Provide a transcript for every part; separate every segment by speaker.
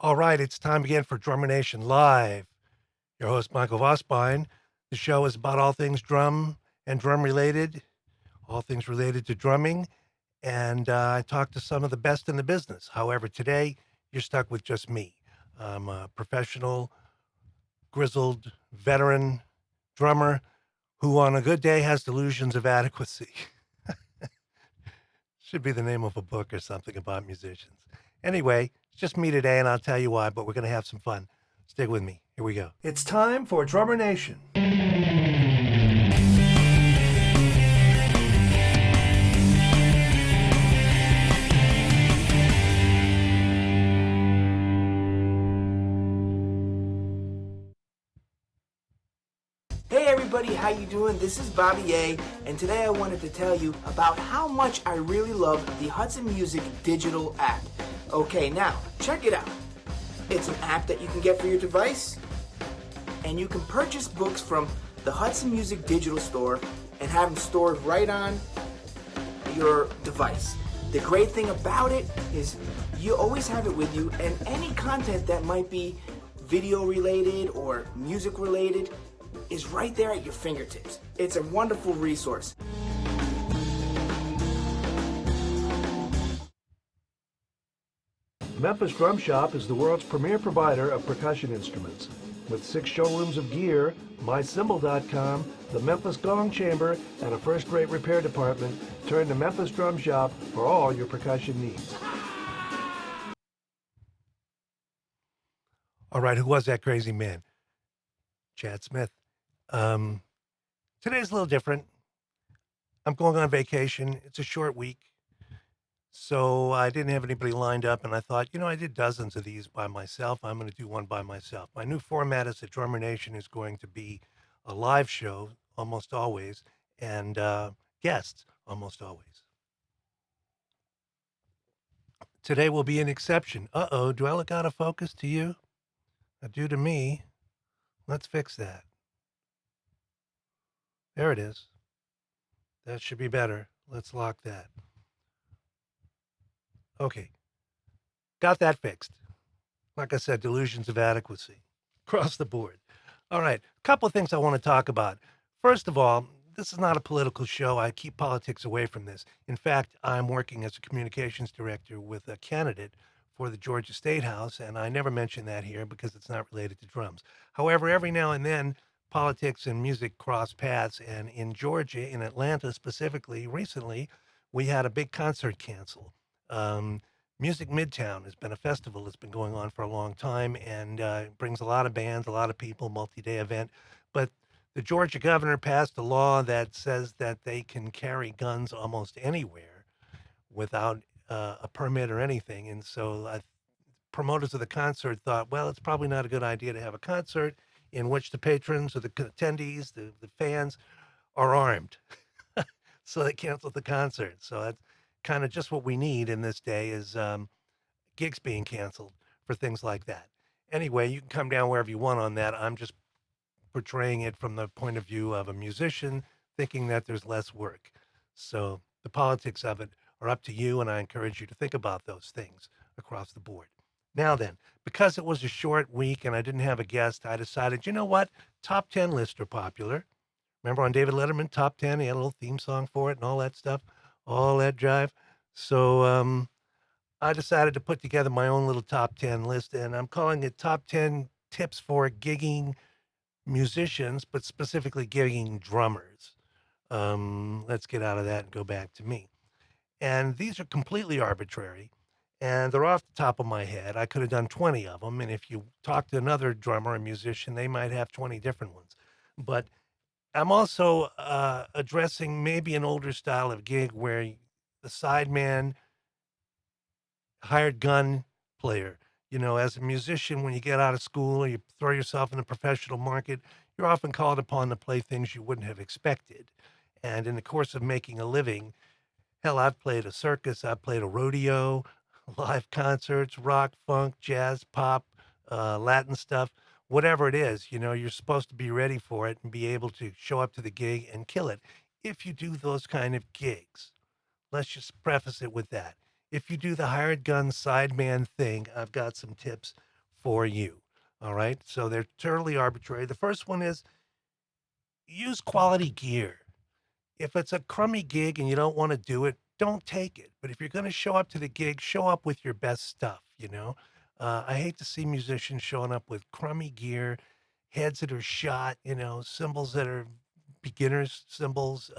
Speaker 1: All right, it's time again for Drummer Nation Live. Your host, Michael Vosbein. The show is about all things drum and drum related, all things related to drumming. And I talk to some of the best in the business. However, today you're stuck with just me. I'm a professional, grizzled, veteran drummer who, on a good day, has delusions of adequacy. Should be the name of a book or something about musicians. Anyway, it's just me today, and I'll tell you why, but we're going to have some fun. Stick with me. Here we go. It's time for Drummer Nation.
Speaker 2: Hey everybody, how you doing? This is Bobby A, and today I wanted to tell you about how much I really love the Hudson Music digital app. Okay, now, check it out. It's an app that you can get for your device, and you can purchase books from the Hudson Music digital store and have them stored right on your device. The great thing about it is you always have it with you, and any content that might be video related or music related is right there at your fingertips. It's a wonderful resource.
Speaker 1: Memphis Drum Shop is the world's premier provider of percussion instruments. With 6 showrooms of gear, mycymbal.com, the Memphis Gong Chamber, and a first-rate repair department, turn to Memphis Drum Shop for all your percussion needs. All right, who was that crazy man? Chad Smith. Today's a little different. I'm going on vacation. It's a short week. So I didn't have anybody lined up, and I thought, I did dozens of these by myself. I'm going to do one by myself. My new format is that Drummer Nation is going to be a live show almost always, and guests almost always. Today will be an exception. Uh-oh, do I look out of focus to you? I do to me. Let's fix that. There it is. That should be better. Let's lock that. Okay. Got that fixed. Like I said, delusions of adequacy across the board. All right. A couple of things I want to talk about. First of all, this is not a political show. I keep politics away from this. In fact, I'm working as a communications director with a candidate for the Georgia State House, and I never mention that here because it's not related to drums. However, every now and then, politics and music cross paths, and in Georgia, in Atlanta specifically, recently, we had a big concert cancel. Music Midtown has been a festival that's been going on for a long time, and brings a lot of bands, a lot of people, multi-day event. But the Georgia governor passed a law that says that they can carry guns almost anywhere without a permit or anything. And so promoters of the concert thought, well, it's probably not a good idea to have a concert in which the patrons or the attendees, the fans, are armed. So they canceled the concert. So that's kind of just what we need in this day is gigs being canceled for things like that. Anyway, you can come down wherever you want on that. I'm just portraying it from the point of view of a musician thinking that there's less work. So the politics of it are up to you, and I encourage you to think about those things across the board. Now then, because it was a short week and I didn't have a guest, I decided, you know what? Top 10 lists are popular. Remember on David Letterman, Top 10, he had a little theme song for it and all that stuff, all that jive. So I decided to put together my own little top 10 list, and I'm calling it Top 10 Tips for Gigging Musicians, but specifically gigging drummers. Let's get out of that and go back to me. And these are completely arbitrary, and they're off the top of my head. I could have done 20 of them, and if you talk to another drummer or musician, they might have 20 different ones. But I'm also addressing maybe an older style of gig where the sideman, hired gun player, as a musician, when you get out of school or you throw yourself in the professional market, you're often called upon to play things you wouldn't have expected. And in the course of making a living, hell, I've played a circus, I've played a rodeo, live concerts, rock, funk, jazz, pop, Latin stuff, whatever it is, you're supposed to be ready for it and be able to show up to the gig and kill it. If you do those kind of gigs, let's just preface it with that. If you do the hired gun sideman thing, I've got some tips for you. All right. So they're totally arbitrary. The first one is use quality gear. If it's a crummy gig and you don't want to do it, don't take it. But if you're going to show up to the gig, show up with your best stuff, you know? I hate to see musicians showing up with crummy gear, heads that are shot, cymbals that are beginners cymbals,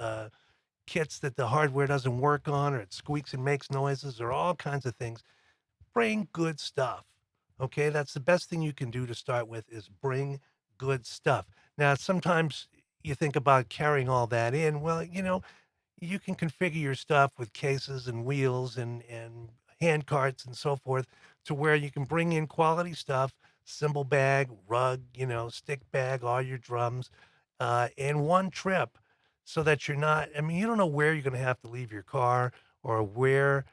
Speaker 1: kits that the hardware doesn't work on, or it squeaks and makes noises, or all kinds of things. Bring good stuff. Okay, that's the best thing you can do to start with is bring good stuff. Now, sometimes you think about carrying all that in. Well, you can configure your stuff with cases and wheels and hand carts and so forth to where you can bring in quality stuff, cymbal bag, rug, stick bag, all your drums, in one trip so that you're not, I mean, you don't know where you're going to have to leave your car or where,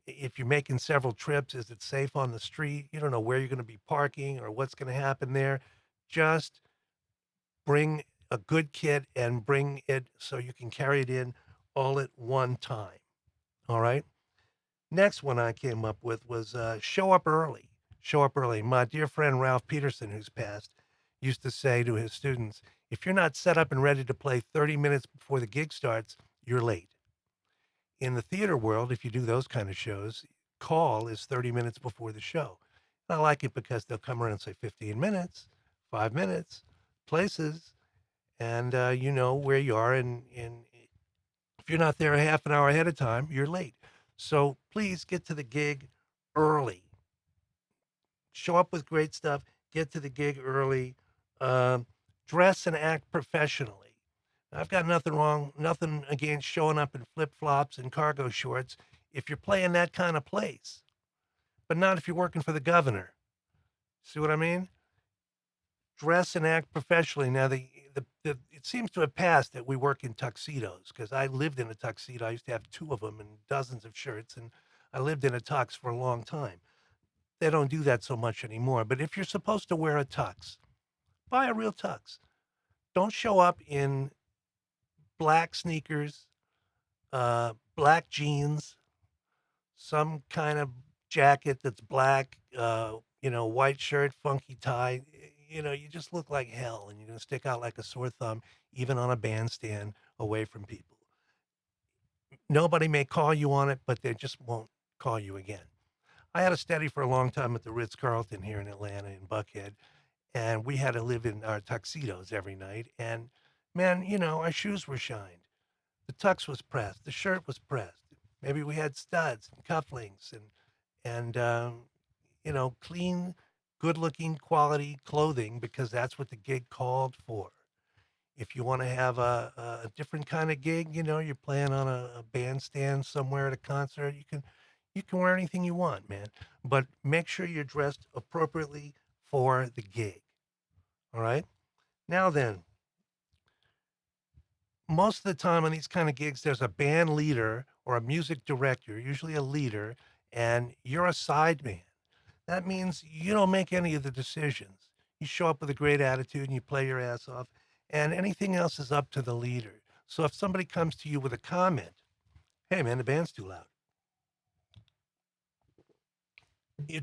Speaker 1: if you're making several trips, is it safe on the street? You don't know where you're going to be parking or what's going to happen there. Just bring a good kit and bring it so you can carry it in all at one time. All right. Next one I came up with was show up early. Show up early. My dear friend Ralph Peterson, who's passed, used to say to his students, if you're not set up and ready to play 30 minutes before the gig starts, you're late. In the theater world, if you do those kind of shows, call is 30 minutes before the show. And I like it because they'll come around and say 15 minutes, 5 minutes, places, and you know where you are. And if you're not there a half an hour ahead of time, you're late. So please get to the gig early. Show up with great stuff. Get to the gig early. Dress and act professionally. I've got nothing against showing up in flip flops and cargo shorts if you're playing that kind of place, but not if you're working for the governor. See what I mean? Dress and act professionally. Now, it seems to have passed that we work in tuxedos because I lived in a tuxedo. I used to have two of them and dozens of shirts, and I lived in a tux for a long time. They don't do that so much anymore. But if you're supposed to wear a tux, buy a real tux. Don't show up in black sneakers, black jeans, some kind of jacket that's black, white shirt, funky tie. You just look like hell and you're going to stick out like a sore thumb, even on a bandstand away from people. Nobody may call you on it, but they just won't call you again. I had a steady for a long time at the Ritz-Carlton here in Atlanta in Buckhead, and we had to live in our tuxedos every night. And man, our shoes were shined. The tux was pressed. The shirt was pressed. Maybe we had studs and cufflinks and clean, good-looking, quality clothing because that's what the gig called for. If you want to have a different kind of gig, you're playing on a bandstand somewhere at a concert, you can wear anything you want, man. But make sure you're dressed appropriately for the gig. All right? Now then, most of the time on these kind of gigs, there's a band leader or a music director, usually a leader, and you're a sideman. That means you don't make any of the decisions. You show up with a great attitude and you play your ass off, and anything else is up to the leader. So if somebody comes to you with a comment, hey man, the band's too loud. You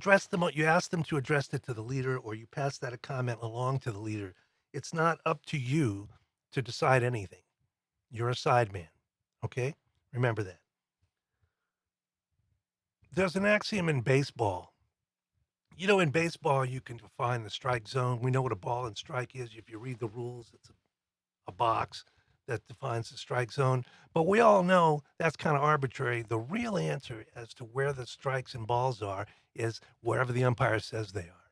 Speaker 1: ask them to address it to the leader, or you pass that a comment along to the leader. It's not up to you to decide anything. You're a sideman. Okay? Remember that. There's an axiom in baseball. In baseball, you can define the strike zone. We know what a ball and strike is. If you read the rules, it's a box that defines the strike zone. But we all know that's kind of arbitrary. The real answer as to where the strikes and balls are is wherever the umpire says they are.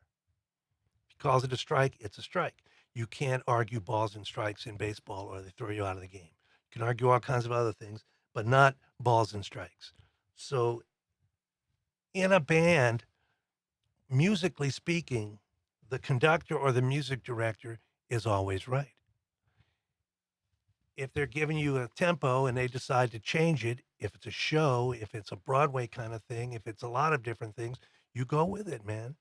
Speaker 1: If he calls it a strike, it's a strike. You can't argue balls and strikes in baseball or they throw you out of the game. You can argue all kinds of other things, but not balls and strikes. So in a band, musically speaking, the conductor or the music director is always right. If they're giving you a tempo and they decide to change it, if it's a show, if it's a Broadway kind of thing, if it's a lot of different things, you go with it, man.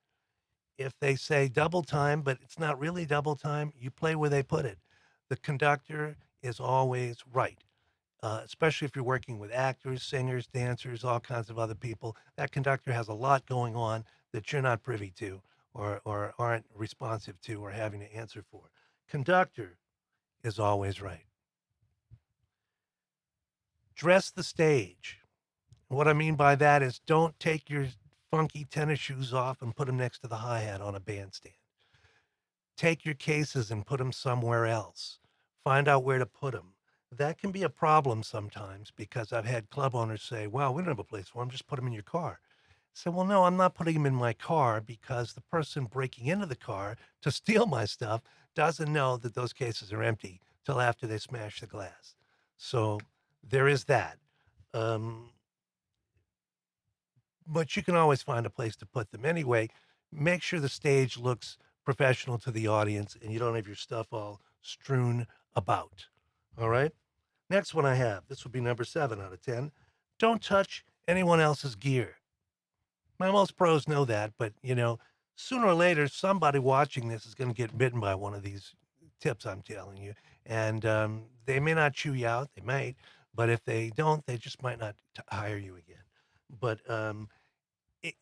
Speaker 1: If they say double time, but it's not really double time, you play where they put it. The conductor is always right, especially if you're working with actors, singers, dancers, all kinds of other people. That conductor has a lot going on that you're not privy to. or aren't responsive to or having to answer for. Conductor is always right. Dress the stage. What I mean by that is don't take your funky tennis shoes off and put them next to the hi-hat on a bandstand. Take your cases and put them somewhere else. Find out where to put them. That can be a problem sometimes because I've had club owners say, well, we don't have a place for them, just put them in your car. So, well, no, I'm not putting them in my car because the person breaking into the car to steal my stuff doesn't know that those cases are empty till after they smash the glass. So there is that. Um, but you can always find a place to put them. Anyway, make sure the stage looks professional to the audience and you don't have your stuff all strewn about. All right. Next one I have, this would be number 7 out of 10. Don't touch anyone else's gear. Now, most pros know that, but sooner or later, somebody watching this is going to get bitten by one of these tips I'm telling you. And they may not chew you out, they might, but if they don't, they just might not hire you again. But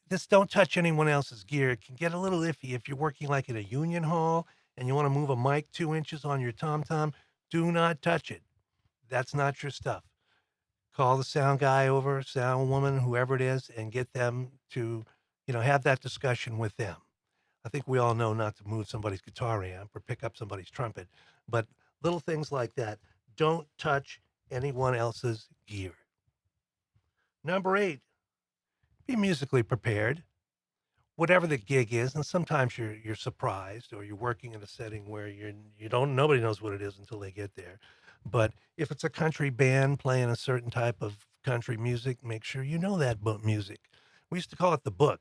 Speaker 1: this don't touch anyone else's gear. It can get a little iffy if you're working like in a union hall and you want to move a mic 2 inches on your tom-tom. Do not touch it. That's not your stuff. Call the sound guy over, sound woman, whoever it is, and get them to, have that discussion with them. I think we all know not to move somebody's guitar amp or pick up somebody's trumpet, but little things like that. Don't touch anyone else's gear. Number 8, be musically prepared. Whatever the gig is, and sometimes you're surprised or you're working in a setting where nobody knows what it is until they get there. But if it's a country band playing a certain type of country music, make sure you know that music. We used to call it the book.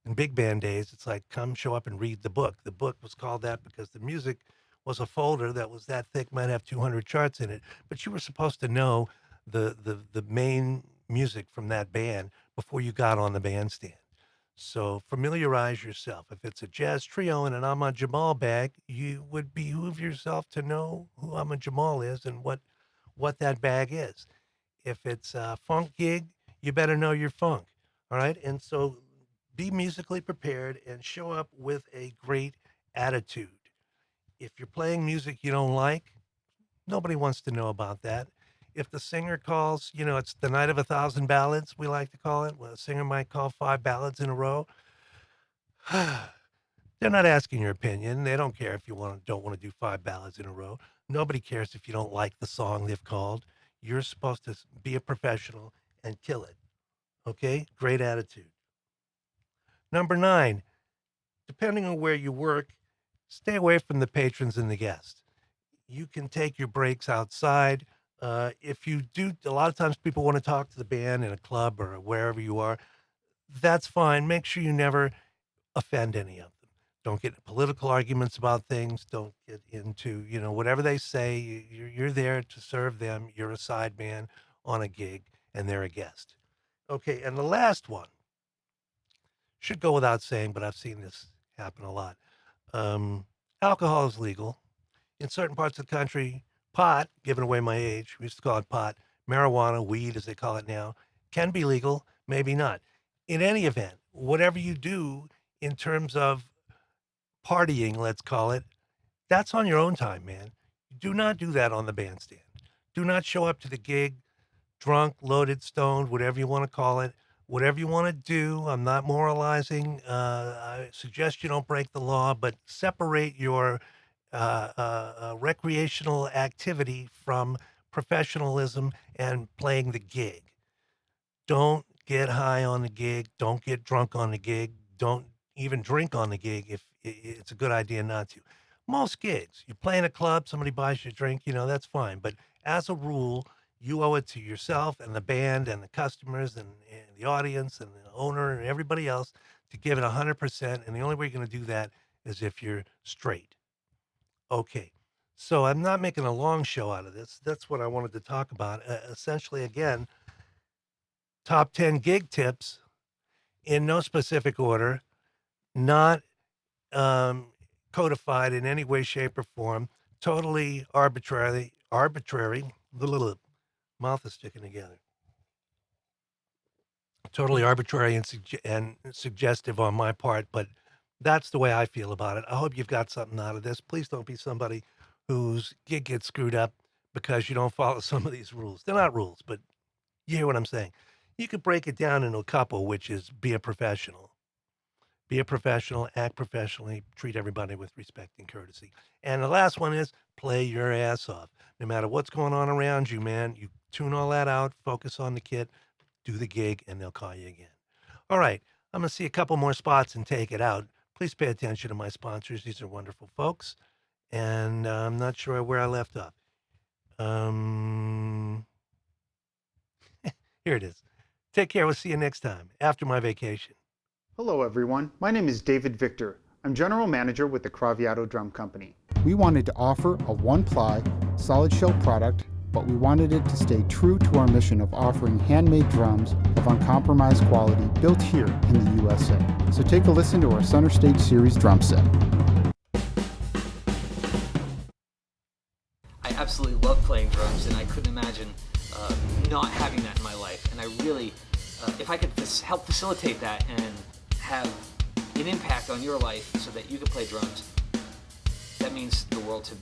Speaker 1: In big band days, it's like, come show up and read the book. The book was called that because the music was a folder that was that thick, might have 200 charts in it, but you were supposed to know the main music from that band before you got on the bandstand. So familiarize yourself. If it's a jazz trio and an Ahmad Jamal bag, you would behoove yourself to know who Ahmad Jamal is and what that bag is. If it's a funk gig, you better know your funk. All right. And so be musically prepared and show up with a great attitude. If you're playing music you don't like, nobody wants to know about that. If the singer calls, it's the night of 1,000 ballads, we like to call it. Well, a singer might call 5 ballads in a row. They're not asking your opinion. They don't care if you don't want to do 5 ballads in a row. Nobody cares if you don't like the song they've called. You're supposed to be a professional and kill it. Okay? Great attitude. Number 9, depending on where you work, stay away from the patrons and the guests. You can take your breaks outside. If you do, a lot of times people want to talk to the band in a club or wherever you are. That's fine. Make sure you never offend any of them. Don't get political arguments about things. Don't get into, whatever they say. You're there to serve them. You're a sideman on a gig and they're a guest. Okay. And the last one should go without saying, but I've seen this happen a lot. Alcohol is legal. In certain parts of the country, pot, giving away my age, we used to call it pot, marijuana, weed as they call it now, can be legal, maybe not. In any event, whatever you do in terms of partying, let's call it, that's on your own time, man. Do not do that on the bandstand. Do not show up to the gig drunk, loaded, stoned, whatever you want to call it. Whatever you want to do, I'm not moralizing. I suggest you don't break the law, but separate your recreational activity from professionalism and playing the gig. Don't get high on the gig. Don't get drunk on the gig. Don't even drink on the gig if it's a good idea not to. Most gigs, you play in a club, somebody buys you a drink, that's fine. But as a rule, you owe it to yourself and the band and the customers and the audience and the owner and everybody else to give it 100%. And the only way you're going to do that is if you're straight. Okay. So I'm not making a long show out of this. That's what I wanted to talk about. Essentially, again, top 10 gig tips in no specific order, not codified in any way, shape, or form, totally arbitrary, mouth is sticking together. Totally arbitrary and suggestive on my part, but That's the way I feel about it. I hope you've got something out of this. Please don't be somebody whose gig gets screwed up because you don't follow some of these rules. They're not rules, but you hear what I'm saying. You could break it down into a couple, which is be a professional. Be a professional, act professionally, treat everybody with respect and courtesy. And the last one is play your ass off. No matter what's going on around you, man, you tune all that out, focus on the kid, do the gig, and they'll call you again. All right, I'm going to see a couple more spots and take it out. Please pay attention to my sponsors. These are wonderful folks. And I'm not sure where I left off. Here it is. Take care. We'll see you next time after my vacation.
Speaker 3: Hello everyone, my name is David Victor. I'm General Manager with the Craviato Drum Company. We wanted to offer a one-ply, solid shell product, but we wanted it to stay true to our mission of offering handmade drums of uncompromised quality built here in the USA. So take a listen to our Center Stage Series drum set.
Speaker 4: I absolutely love playing drums, and I couldn't imagine not having that in my life. And I really, if I could help facilitate that and have an impact on your life so that you can play drums, that means the world to me.